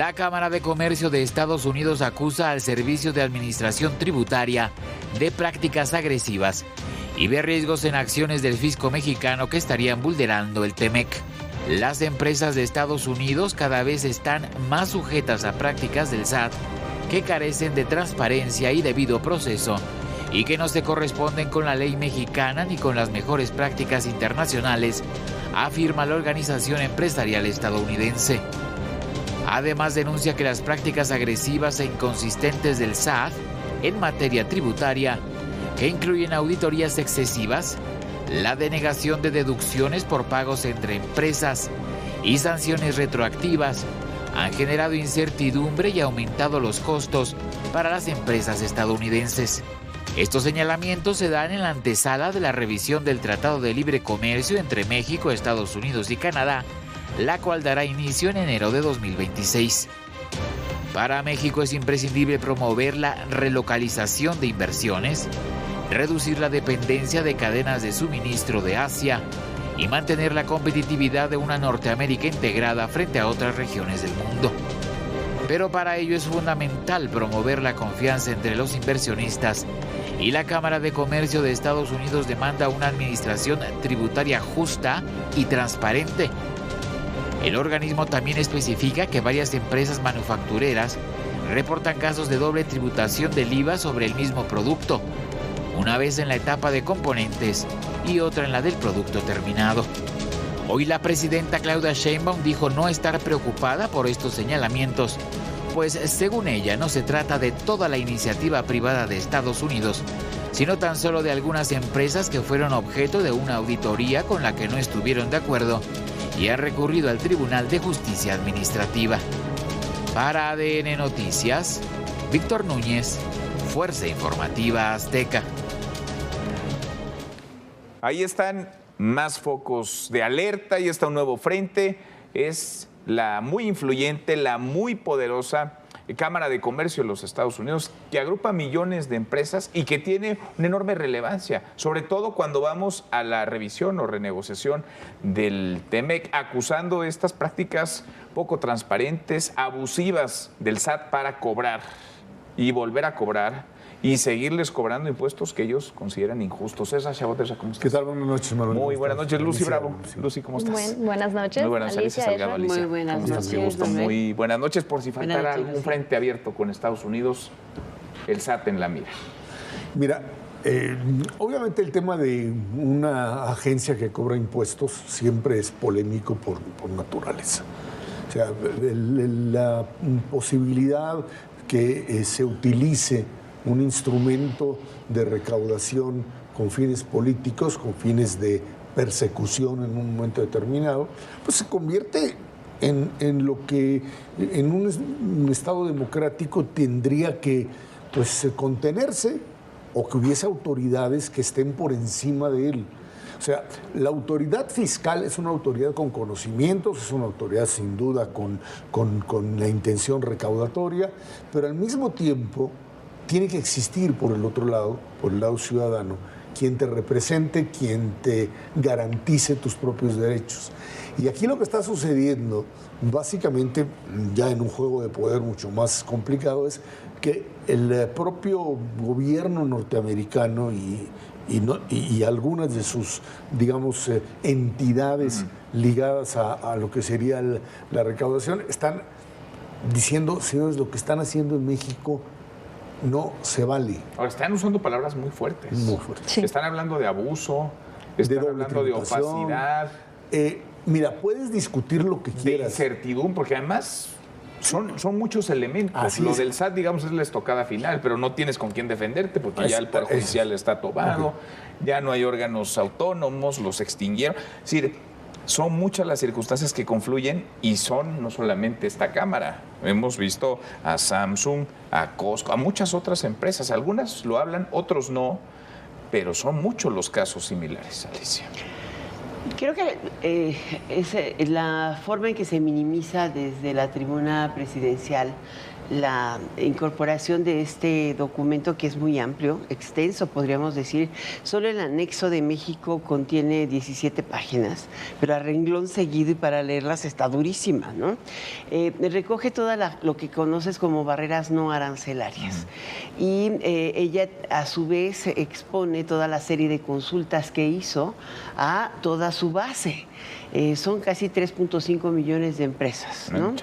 La Cámara de Comercio de Estados Unidos acusa al Servicio de Administración Tributaria de prácticas agresivas y ve riesgos en acciones del fisco mexicano que estarían vulnerando el TEMEC. Las empresas de Estados Unidos cada vez están más sujetas a prácticas del SAT que carecen de transparencia y debido proceso y que no se corresponden con la ley mexicana ni con las mejores prácticas internacionales, afirma la organización empresarial estadounidense. Además, denuncia que las prácticas agresivas e inconsistentes del SAT en materia tributaria, que incluyen auditorías excesivas, la denegación de deducciones por pagos entre empresas y sanciones retroactivas, han generado incertidumbre y aumentado los costos para las empresas estadounidenses. Estos señalamientos se dan en la antesala de la revisión del Tratado de Libre Comercio entre México, Estados Unidos y Canadá, la cual dará inicio en enero de 2026. Para México es imprescindible promover la relocalización de inversiones, reducir la dependencia de cadenas de suministro de Asia y mantener la competitividad de una Norteamérica integrada frente a otras regiones del mundo. Pero para ello es fundamental promover la confianza entre los inversionistas y la Cámara de Comercio de Estados Unidos demanda una administración tributaria justa y transparente. El organismo también especifica que varias empresas manufactureras reportan casos de doble tributación del IVA sobre el mismo producto, una vez en la etapa de componentes y otra en la del producto terminado. Hoy la presidenta Claudia Sheinbaum dijo no estar preocupada por estos señalamientos, pues según ella no se trata de toda la iniciativa privada de Estados Unidos, sino tan solo de algunas empresas que fueron objeto de una auditoría con la que no estuvieron de acuerdo y han recurrido al Tribunal de Justicia Administrativa. Para ADN Noticias, Víctor Núñez, Fuerza Informativa Azteca. Ahí están más focos de alerta, ahí está un nuevo frente, es la muy influyente, la muy poderosa Cámara de Comercio de los Estados Unidos, que agrupa millones de empresas y que tiene una enorme relevancia, sobre todo cuando vamos a la revisión o renegociación del TEMEC, acusando estas prácticas poco transparentes, abusivas del SAT para cobrar y volver a cobrar y seguirles cobrando impuestos que ellos consideran injustos. César Chabot, ¿cómo estás? ¿Qué tal? Buenas noches, Manuel. Muy buenas noches, Lucy Bravo. Lucy, ¿cómo estás? Buenas noches. Muy buenas, Alicia Salgado. Alicia. Muy buenas noches. Qué gusto. Muy buenas noches. Por si faltara algún frente abierto con Estados Unidos, el SAT en la mira. Mira, obviamente el tema de una agencia que cobra impuestos siempre es polémico por naturaleza. O sea, la posibilidad que se utilice un instrumento de recaudación con fines políticos, con fines de persecución en un momento determinado, pues se convierte en lo que en un Estado democrático tendría que pues, contenerse o que hubiese autoridades que estén por encima de él. O sea, la autoridad fiscal es una autoridad con conocimientos, es una autoridad sin duda con la intención recaudatoria, pero al mismo tiempo tiene que existir por el otro lado, por el lado ciudadano, quien te represente, quien te garantice tus propios derechos. Y aquí lo que está sucediendo, básicamente, ya en un juego de poder mucho más complicado, es que el propio gobierno norteamericano y algunas de sus, digamos, entidades ligadas a lo que sería la recaudación, están diciendo, señores, lo que están haciendo en México no se vale. Ahora, están usando palabras muy fuertes. Muy fuertes. Sí. Están hablando de abuso, están hablando de opacidad. Mira, puedes discutir lo que quieras. De incertidumbre, porque además son muchos elementos. Así lo es. del SAT, digamos, es la estocada final, pero no tienes con quién defenderte porque ya el Poder Judicial está tomado, ya no hay órganos autónomos, los extinguieron. Es decir, son muchas las circunstancias que confluyen y son no solamente esta Cámara. Hemos visto a Samsung, a Costco, a muchas otras empresas. Algunas lo hablan, otros no, pero son muchos los casos similares, Alicia. Creo que es la forma en que se minimiza desde la tribuna presidencial la incorporación de este documento, que es muy amplio, extenso, podríamos decir. Solo el anexo de México contiene 17 páginas, pero a renglón seguido y para leerlas está durísima, ¿no? Recoge toda lo que conoces como barreras no arancelarias. Y ella, a su vez, expone toda la serie de consultas que hizo a toda su base. Son casi 3.5 millones de empresas, ¿no?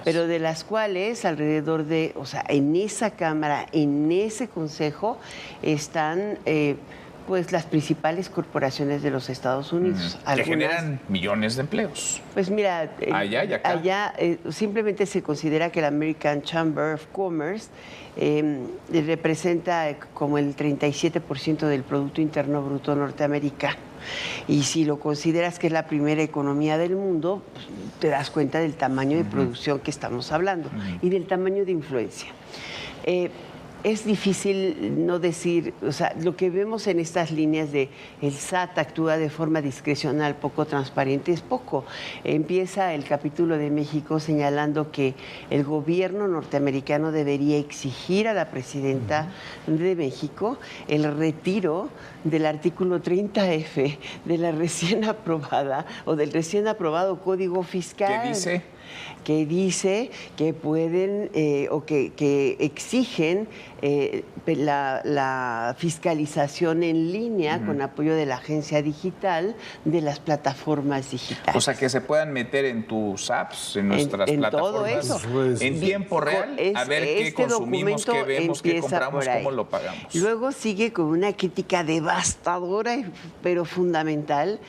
Pero de las cuales alrededor de, o sea, en esa Cámara, en ese Consejo, están pues las principales corporaciones de los Estados Unidos. Que generan millones de empleos. Pues mira, allá y acá. Allá simplemente se considera que la American Chamber of Commerce representa como el 37% del Producto Interno Bruto norteamericano. Y si lo consideras que es la primera economía del mundo, pues, te das cuenta del tamaño de producción que estamos hablando y del tamaño de influencia. Es difícil no decir, o sea, lo que vemos en estas líneas de el SAT actúa de forma discrecional, poco transparente, es poco. Empieza el capítulo de México señalando que el gobierno norteamericano debería exigir a la presidenta de México el retiro del artículo 30F de la recién aprobada o del recién aprobado Código Fiscal. ¿Qué dice? Que dice que pueden o que exigen la fiscalización en línea con apoyo de la agencia digital de las plataformas digitales. O sea, que se puedan meter en tus apps, en nuestras plataformas, todo eso. En tiempo real, a ver qué consumimos, qué vemos, qué compramos, cómo lo pagamos. Luego sigue con una crítica devastadora, pero fundamental,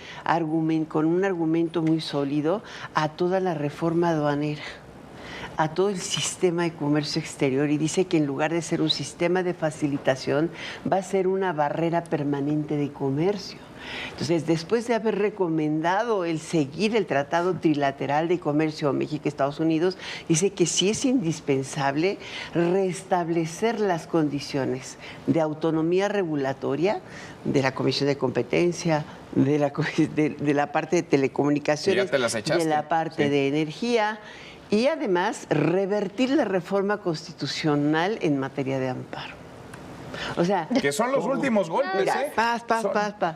con un argumento muy sólido a toda la reforma aduanera, a todo el sistema de comercio exterior, y dice que en lugar de ser un sistema de facilitación va a ser una barrera permanente de comercio. Entonces, después de haber recomendado el seguir el Tratado Trilateral de Comercio México-Estados Unidos, dice que sí es indispensable restablecer las condiciones de autonomía regulatoria de la Comisión de Competencia, de la parte de telecomunicaciones, de la parte de energía, y además revertir la reforma constitucional en materia de amparo. O sea, que son los últimos golpes, mira,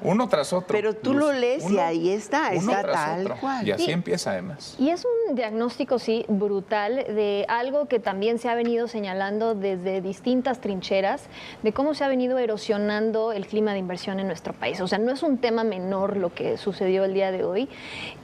uno tras otro. Pero tú lo lees y ahí está tal cual. Y así empieza además. Y es un diagnóstico, sí, brutal de algo que también se ha venido señalando desde distintas trincheras, de cómo se ha venido erosionando el clima de inversión en nuestro país. O sea, no es un tema menor lo que sucedió el día de hoy.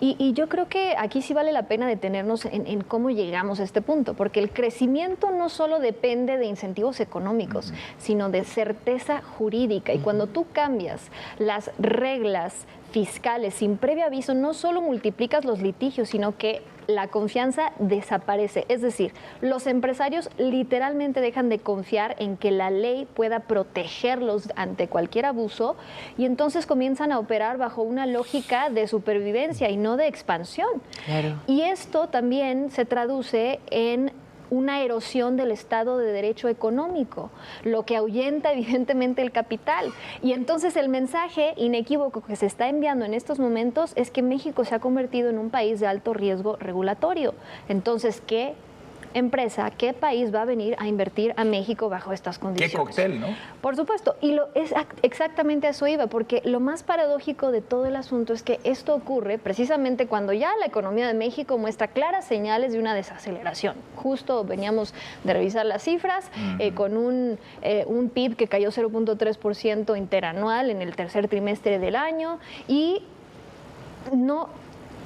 Y yo creo que aquí sí vale la pena detenernos en cómo llegamos a este punto, porque el crecimiento no solo depende de incentivos económicos, sino de certeza jurídica. Y cuando tú cambias las reglas fiscales sin previo aviso, no solo multiplicas los litigios, sino que la confianza desaparece. Es decir, los empresarios literalmente dejan de confiar en que la ley pueda protegerlos ante cualquier abuso, y entonces comienzan a operar bajo una lógica de supervivencia y no de expansión. Claro. Y esto también se traduce en una erosión del Estado de Derecho económico, lo que ahuyenta evidentemente el capital. Y entonces el mensaje inequívoco que se está enviando en estos momentos es que México se ha convertido en un país de alto riesgo regulatorio. Entonces, ¿qué empresa, qué país va a venir a invertir a México bajo estas condiciones? Qué cóctel, ¿no? Por supuesto, y es exactamente a eso iba, porque lo más paradójico de todo el asunto es que esto ocurre precisamente cuando ya la economía de México muestra claras señales de una desaceleración. Justo veníamos de revisar las cifras, con un PIB que cayó 0.3% interanual en el tercer trimestre del año, y no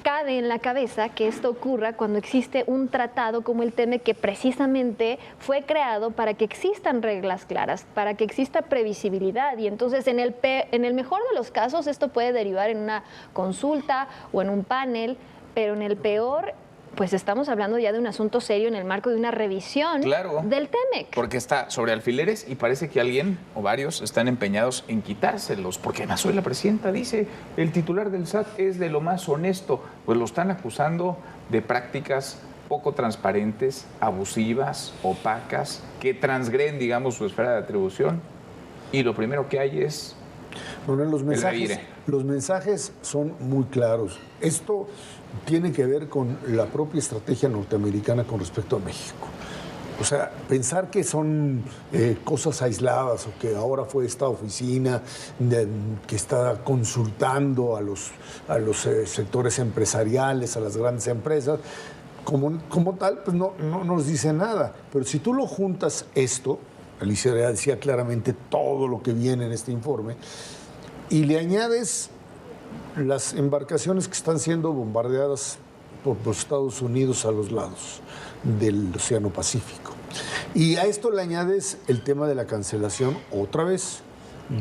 cabe en la cabeza que esto ocurra cuando existe un tratado como el TEMEC, que precisamente fue creado para que existan reglas claras, para que exista previsibilidad, y entonces en el mejor de los casos esto puede derivar en una consulta o en un panel, pero en el peor, pues estamos hablando ya de un asunto serio en el marco de una revisión del TEMEC. Porque está sobre alfileres y parece que alguien o varios están empeñados en quitárselos. Porque además hoy la presidenta dice, el titular del SAT es de lo más honesto. Pues lo están acusando de prácticas poco transparentes, abusivas, opacas, que transgreden, digamos, su esfera de atribución. Y lo primero que hay es... Bueno, los mensajes son muy claros. Esto tiene que ver con la propia estrategia norteamericana con respecto a México. O sea, pensar que son cosas aisladas o que ahora fue esta oficina que está consultando a los sectores empresariales, a las grandes empresas, como tal, pues no nos dice nada. Pero si tú lo juntas esto, Alicia decía claramente todo lo que viene en este informe, y le añades las embarcaciones que están siendo bombardeadas por los Estados Unidos a los lados del Océano Pacífico. Y a esto le añades el tema de la cancelación, otra vez,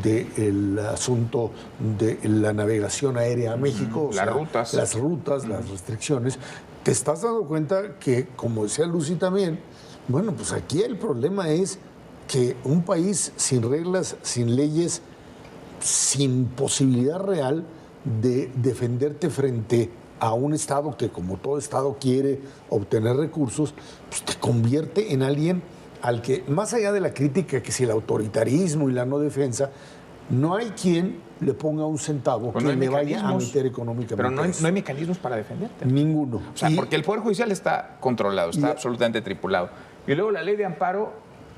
del asunto de la navegación aérea a México. Las rutas. Las rutas, las restricciones. Te estás dando cuenta que, como decía Lucy también, bueno, pues aquí el problema es que un país sin reglas, sin leyes, sin posibilidad real de defenderte frente a un Estado que, como todo Estado, quiere obtener recursos, pues te convierte en alguien al que, más allá de la crítica que si el autoritarismo y la no defensa, no hay quien le ponga un centavo pues que le vaya a meter económicamente. Pero no hay mecanismos para defenderte. Ninguno. O sea, porque el Poder Judicial está controlado, está absolutamente tripulado. Y luego la ley de amparo,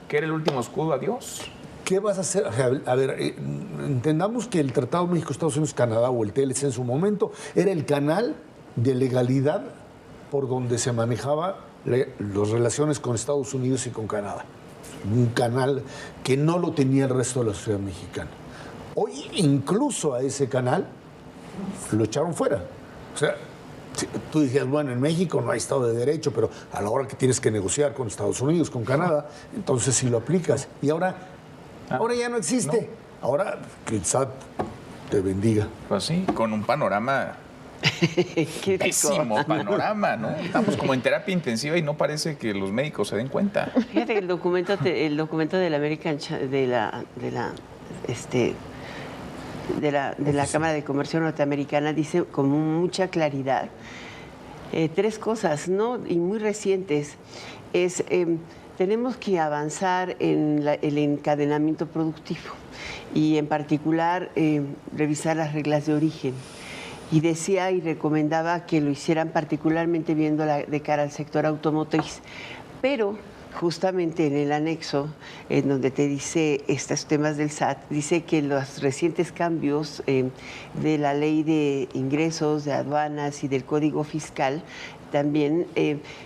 que era el último escudo, adiós. ¿Qué vas a hacer? A ver, entendamos que el Tratado México-Estados Unidos-Canadá o el TLC en su momento era el canal de legalidad por donde se manejaba las relaciones con Estados Unidos y con Canadá. Un canal que no lo tenía el resto de la sociedad mexicana. Hoy incluso a ese canal lo echaron fuera. O sea, tú decías, bueno, en México no hay Estado de Derecho, pero a la hora que tienes que negociar con Estados Unidos, con Canadá, entonces sí lo aplicas. Y ahora ya no existe. No. Ahora que el SAT te bendiga. Pues sí, con un panorama pésimo panorama, ¿no? Estamos como en terapia intensiva y no parece que los médicos se den cuenta. Fíjate que el documento de la American de la Cámara de Comercio Norteamericana dice con mucha claridad tres cosas, ¿no? Y muy recientes. Tenemos que avanzar en el encadenamiento productivo y en particular revisar las reglas de origen. Y decía y recomendaba que lo hicieran particularmente viendo de cara al sector automotriz. Pero justamente en el anexo, en donde te dice estos temas del SAT, dice que los recientes cambios de la ley de ingresos, de aduanas y del Código Fiscal también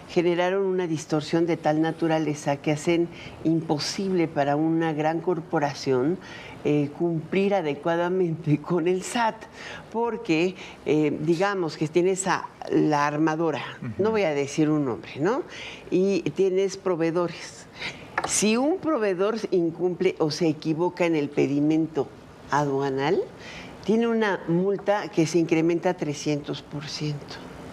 generaron una distorsión de tal naturaleza que hacen imposible para una gran corporación cumplir adecuadamente con el SAT, porque digamos que tienes a la armadora, no voy a decir un nombre, ¿no? Y tienes proveedores. Si un proveedor incumple o se equivoca en el pedimento aduanal, tiene una multa que se incrementa a 300%.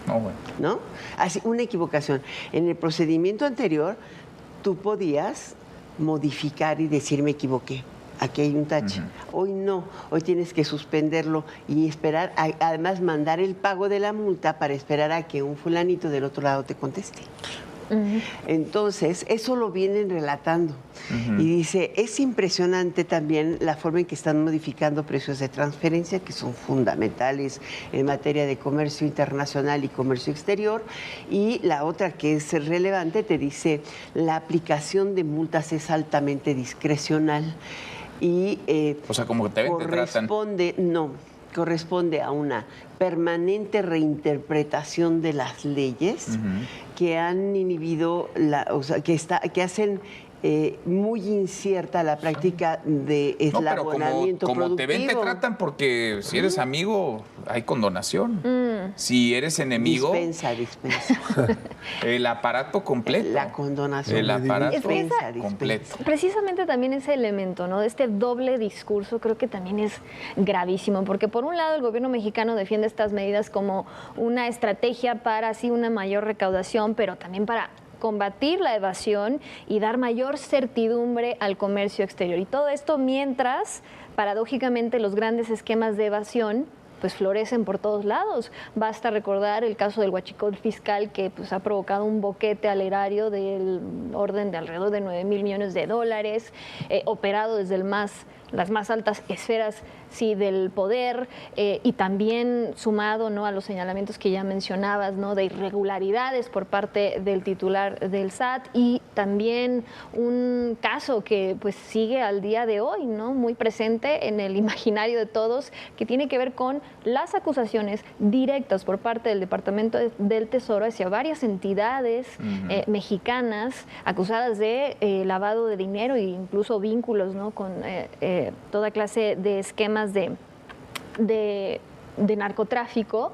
No, bueno. ¿No? Así, una equivocación. En el procedimiento anterior, tú podías modificar y decir me equivoqué. Aquí hay un tache. Hoy no, hoy tienes que suspenderlo y esperar, además mandar el pago de la multa para esperar a que un fulanito del otro lado te conteste. Entonces, eso lo vienen relatando. Y dice, es impresionante también la forma en que están modificando precios de transferencia, que son fundamentales en materia de comercio internacional y comercio exterior. Y la otra que es relevante, te dice, la aplicación de multas es altamente discrecional. Y o sea, como que te tratan. Corresponde a una permanente reinterpretación de las leyes que han inhibido, que hacen muy incierta la práctica de eslabonamiento como productivo. Te ven, te tratan porque si eres amigo hay condonación. Si eres enemigo... Dispensa. El aparato completo. La condonación. El aparato dispensa. completo. Precisamente también ese elemento, ¿no? De este doble discurso creo que también es gravísimo, porque por un lado el gobierno mexicano defiende estas medidas como una estrategia para así una mayor recaudación, pero también para combatir la evasión y dar mayor certidumbre al comercio exterior. Y todo esto mientras, paradójicamente, los grandes esquemas de evasión pues florecen por todos lados. Basta recordar el caso del huachicol fiscal que pues ha provocado un boquete al erario del orden de alrededor de $9,000 millones, operado desde el más las más altas esferas del poder, y también sumado, ¿no?, a los señalamientos que ya mencionabas, ¿no?, de irregularidades por parte del titular del SAT, y también un caso que pues sigue al día de hoy, ¿no?, muy presente en el imaginario de todos, que tiene que ver con las acusaciones directas por parte del Departamento del Tesoro hacia varias entidades mexicanas acusadas de lavado de dinero e incluso vínculos, ¿no?, con toda clase de esquemas de narcotráfico,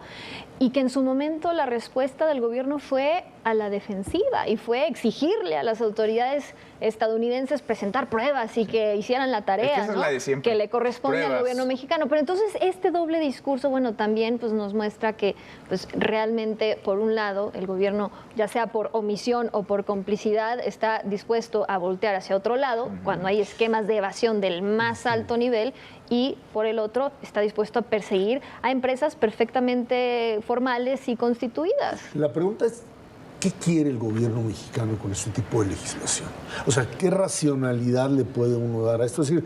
y que en su momento la respuesta del gobierno fue a la defensiva y fue exigirle a las autoridades estadounidenses presentar pruebas y que hicieran la tarea, ¿no?, que le corresponde al gobierno mexicano. Pero entonces este doble discurso, bueno, también pues nos muestra que pues realmente, por un lado, el gobierno, ya sea por omisión o por complicidad, está dispuesto a voltear hacia otro lado cuando hay esquemas de evasión del más alto nivel, y por el otro está dispuesto a perseguir a empresas perfectamente formales y constituidas. La pregunta es, ¿qué quiere el gobierno mexicano con este tipo de legislación? O sea, ¿qué racionalidad le puede uno dar a esto? Es decir,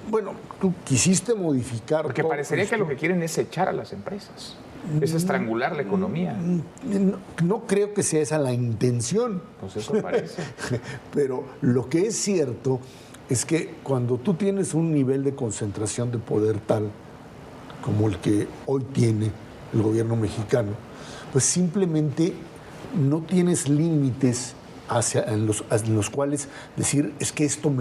bueno, tú quisiste modificar... Porque parecería que lo que quieren es echar a las empresas, es estrangular la economía. No creo que sea esa la intención. Pues eso parece. Pero lo que es cierto es que cuando tú tienes un nivel de concentración de poder tal como el que hoy tiene el gobierno mexicano, pues simplemente no tienes límites en los cuales decir, es que esto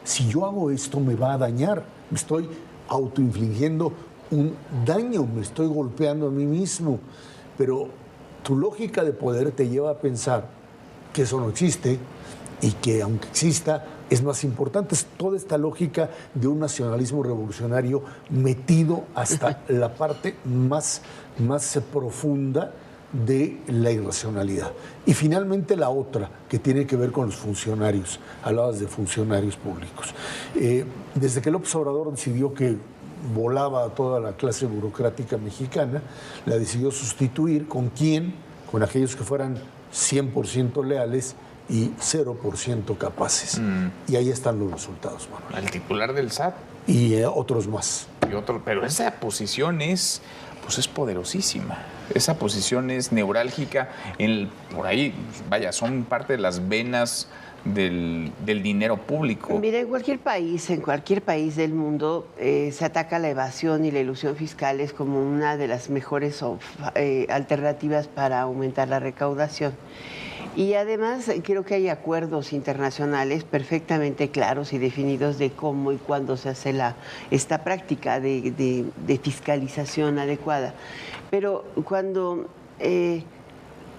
si yo hago esto me va a dañar, me estoy autoinfligiendo un daño, me estoy golpeando a mí mismo. Pero tu lógica de poder te lleva a pensar que eso no existe y que aunque exista es más importante. Es toda esta lógica de un nacionalismo revolucionario metido hasta la parte más profunda de la irracionalidad. Y finalmente la otra, que tiene que ver con los funcionarios. Hablabas de funcionarios públicos. Desde que López Obrador decidió que volaba a toda la clase burocrática mexicana, la decidió sustituir ¿con quién? Con aquellos que fueran 100% leales y 0% capaces. Y ahí están los resultados, Manuel. El titular del SAT. Y otros más. Pero esa posición es poderosísima. Esa posición es neurálgica. Por ahí, vaya, son parte de las venas del dinero público. Mira, en cualquier país del mundo se ataca la evasión y la ilusión fiscales como una de las mejores alternativas para aumentar la recaudación. Y además creo que hay acuerdos internacionales perfectamente claros y definidos de cómo y cuándo se hace esta práctica de fiscalización adecuada. Pero cuando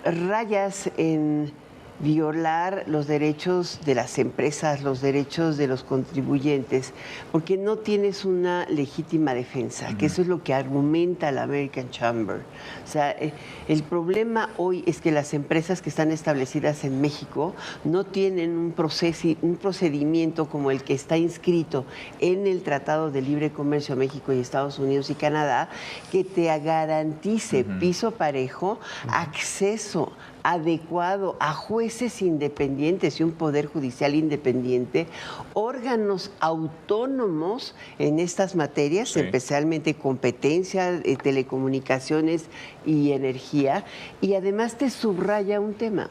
rayas en violar los derechos de las empresas, los derechos de los contribuyentes, porque no tienes una legítima defensa, que eso es lo que argumenta la American Chamber. O sea, el problema hoy es que las empresas que están establecidas en México no tienen un procedimiento como el que está inscrito en el Tratado de Libre Comercio México y Estados Unidos y Canadá, que te garantice piso parejo, acceso adecuado a jueces independientes y un poder judicial independiente, órganos autónomos en estas materias, sí, especialmente competencia, telecomunicaciones y energía, y además te subraya un tema,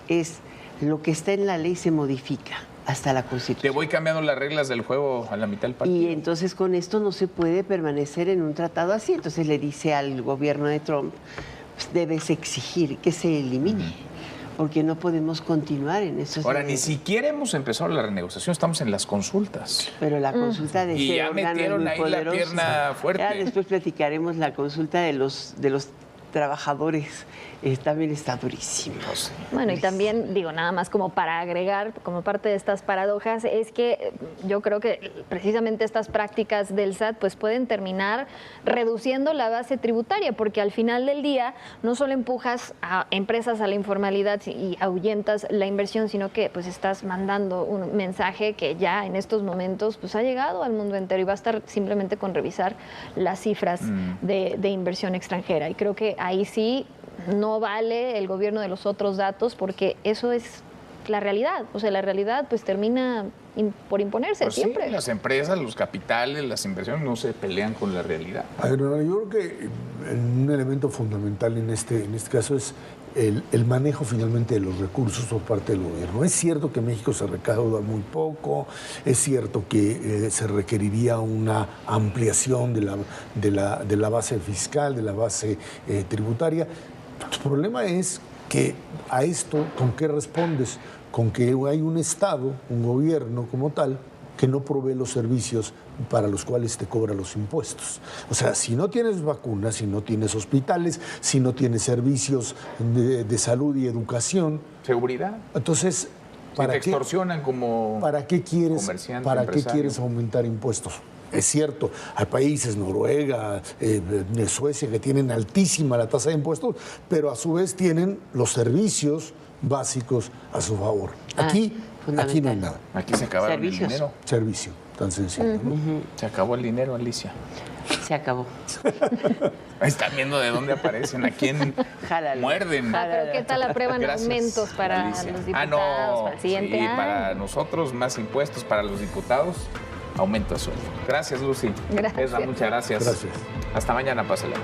es lo que está en la ley se modifica hasta la Constitución. Te voy cambiando las reglas del juego a la mitad del partido. Y entonces con esto no se puede permanecer en un tratado así. Entonces le dice al gobierno de Trump, pues debes exigir que se elimine, porque no podemos continuar en eso. Ahora, ni siquiera hemos empezado la renegociación, estamos en las consultas. Pero la consulta de ese órgano metieron ahí poderoso, la pierna fuerte. Ya después platicaremos la consulta de los trabajadores. También está durísimo. Bueno, y también, nada más como para agregar, como parte de estas paradojas, es que yo creo que precisamente estas prácticas del SAT pues pueden terminar reduciendo la base tributaria, porque al final del día no solo empujas a empresas a la informalidad y ahuyentas la inversión, sino que pues estás mandando un mensaje que ya en estos momentos pues ha llegado al mundo entero y va a estar simplemente con revisar las cifras de inversión extranjera. Y creo que ahí sí no vale el gobierno de los otros datos, porque eso es la realidad. O sea, la realidad pues termina por imponerse Pues siempre. sí, las empresas, los capitales, las inversiones no se pelean con la realidad. A ver, yo creo que un elemento fundamental en este caso es el manejo finalmente de los recursos por parte del gobierno. Es cierto que México se recauda muy poco, es cierto que se requeriría una ampliación de la base fiscal, de la base tributaria. El problema es que a esto, ¿con qué respondes? Con que hay un Estado, un gobierno como tal, que no provee los servicios para los cuales te cobra los impuestos. O sea, si no tienes vacunas, si no tienes hospitales, si no tienes servicios de salud y educación, Seguridad. entonces, Si te extorsionan como ¿para qué quieres, comerciante, ¿para qué empresario? quieres aumentar impuestos? Es cierto, hay países, Noruega, Suecia, que tienen altísima la tasa de impuestos, pero a su vez tienen los servicios básicos a su favor. Aquí no hay nada. Aquí se acabaron Servicios. el dinero. Servicio, tan sencillo. ¿No? Se acabó el dinero, Alicia. Se acabó. Están viendo de dónde aparecen, a quién Jálalo. muerden. Pero ¿qué tal aprueban Gracias, aumentos para Alicia. los diputados, para el siguiente sí, año? para nosotros más impuestos, para los diputados, aumento de sueldo. Gracias, Lucy. Gracias. Esra, muchas gracias. Gracias. Hasta mañana, pásala.